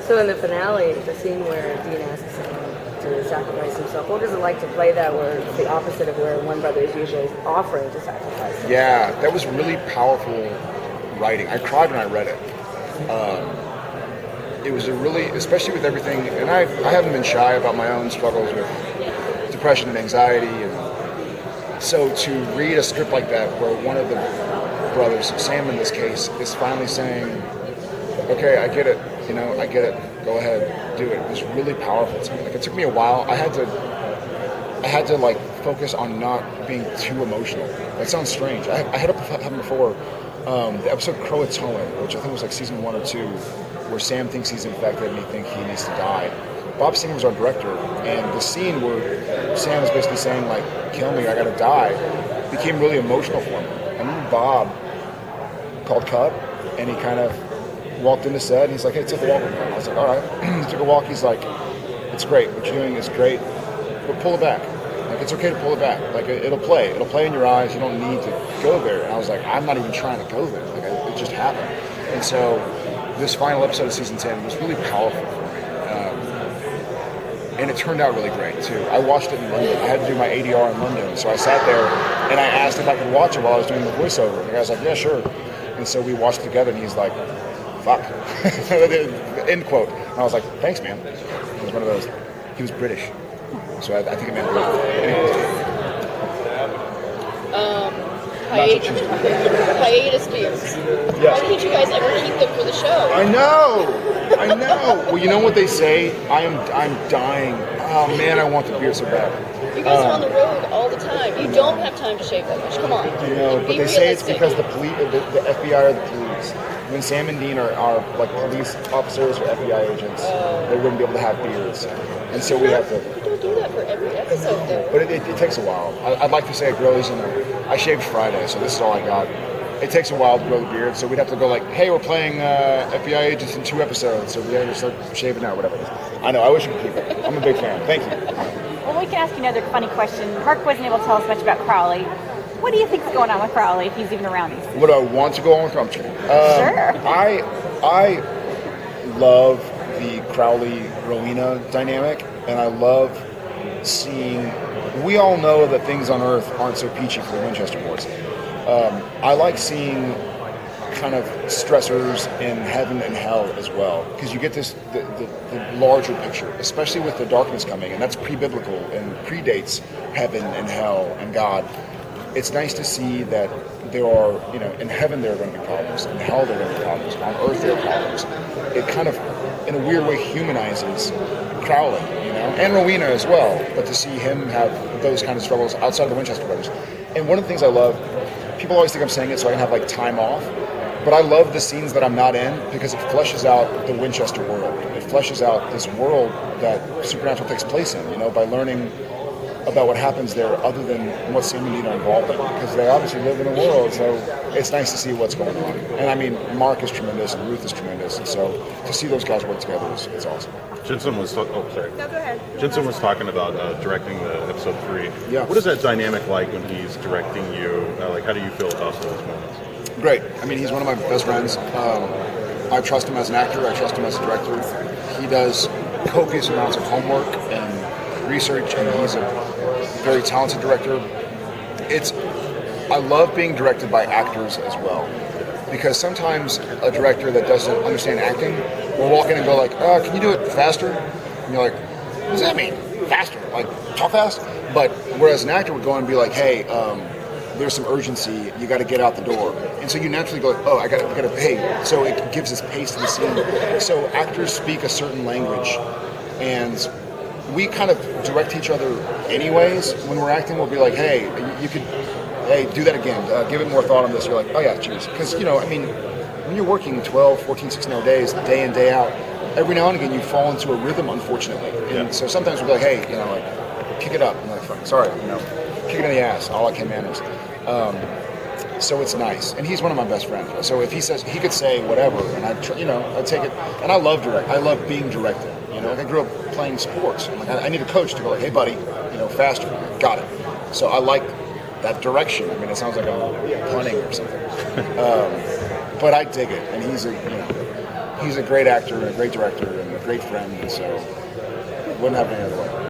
So in the finale, the scene where Dean asks him to sacrifice himself, what is it like to play that where it's the opposite of where one brother is usually offering to sacrifice himself? Yeah, that was really powerful writing. I cried when I read it. It was a really, especially with everything, and I haven't been shy about my own struggles with depression and anxiety, and so to read a script like that where one of the brothers, Sam in this case, is finally saying, okay, I get it, I get it, go ahead, do it. It was really powerful to me. Like, it took me a while. I had to like focus on not being too emotional. That sounds strange. I had it happen before. The episode Croatoan, which I think was like season 1 or 2, where Sam thinks he's infected and he thinks he needs to die. Bob Singer was our director, and the scene where Sam is basically saying, like, kill me, I gotta die, became really emotional for me. I remember Bob called cut, and he kind of walked into set, and he's like, hey, take a walk with me. I was like, all right. He took a walk, he's like, it's great, what you're doing is great, but pull it back. Like, it's okay to pull it back. Like, it'll play in your eyes, you don't need to go there. And I was like, I'm not even trying to go there. Like, it just happened. And so this final episode of season 10 was really powerful for me. And it turned out really great, too. I watched it in London. I had to do my ADR in London, so I sat there and I asked if I could watch it while I was doing the voiceover. And the guy was like, yeah, sure. And so we watched together, and he's like, fuck. End quote. And I was like, thanks, man. It was one of those. He was British, so I think it meant good. Hiatus beers. Yes. Why did you guys ever keep them for the show? I know. Well, you know what they say? I'm dying. Oh man, I want the beer so bad. You guys are on the road all the time. You don't have time to shave that much. Come on. No, but Be they say it's realistic. because the FBI are the police. When Sam and Dean are like police officers or FBI agents, they wouldn't be able to have beards, and so we have to. You don't do that for every episode, though. But it takes a while. I'd like to say it grows, I shaved Friday, so this is all I got. It takes a while to grow the beard, so we'd have to go like, hey, we're playing FBI agents in 2 episodes, so we have to start shaving now, whatever it is. I know, I wish we could keep it. I'm a big fan. Thank you. Well, we can ask you another funny question. Mark wasn't able to tell us much about Crowley. What do you think's going on with Crowley, if he's even around these days? What do I want to go on with? I'm kidding. Sure. I love the Crowley-Rowena dynamic, and I love seeing. We all know that things on Earth aren't so peachy for the Winchester boys. I like seeing kind of stressors in heaven and hell as well, because you get the larger picture, especially with the darkness coming, and that's pre-biblical and predates heaven and hell and God. It's nice to see that there are, in heaven there are going to be problems, in hell there are going to be problems, on earth there are problems. It kind of, in a weird way, humanizes Crowley, and Rowena as well, but to see him have those kind of struggles outside of the Winchester brothers. And one of the things I love, people always think I'm saying it so I can have like time off, but I love the scenes that I'm not in because it fleshes out the Winchester world. It fleshes out this world that Supernatural takes place in, by learning about what happens there other than what Sam and Dean are involved in, because they obviously live in a world, so it's nice to see what's going on. And I mean, Mark is tremendous and Ruth is tremendous, and so to see those guys work together is awesome. Jensen was sorry. No, go ahead. Jensen was talking about directing the episode 3. Yeah. What is that dynamic like when he's directing you? How do you feel about those moments? Great. I mean, he's one of my best friends. I trust him as an actor. I trust him as a director. He does copious amounts of homework and research, and he's a very talented director. I love being directed by actors as well, because sometimes a director that doesn't understand acting will walk in and go like, can you do it faster? And you're like, what does that mean? Faster? Like, talk fast? But whereas an actor would go and be like, hey, there's some urgency, you got to get out the door. And so you naturally go like, I got to pay. So it gives this pace to the scene. So actors speak a certain language, and we kind of direct each other anyways. When we're acting, we'll be like, hey, do that again. Give it more thought on this. You're like, oh yeah, cheers. Because, when you're working 12, 14, 16-hour days, day in, day out, every now and again you fall into a rhythm, unfortunately. And so sometimes we'll be like, hey, kick it up. And I'm like, sorry, kick it in the ass, all like Ken Manners. So it's nice. And he's one of my best friends. So if he says, he could say whatever, and I take it. And I love being directed. I grew up playing sports. I'm like, I need a coach to go like, hey buddy, faster, got it. So I like that direction. I mean, it sounds like I'm punting or something. But I dig it, and he's a great actor and a great director and a great friend, and so wouldn't have it any other way.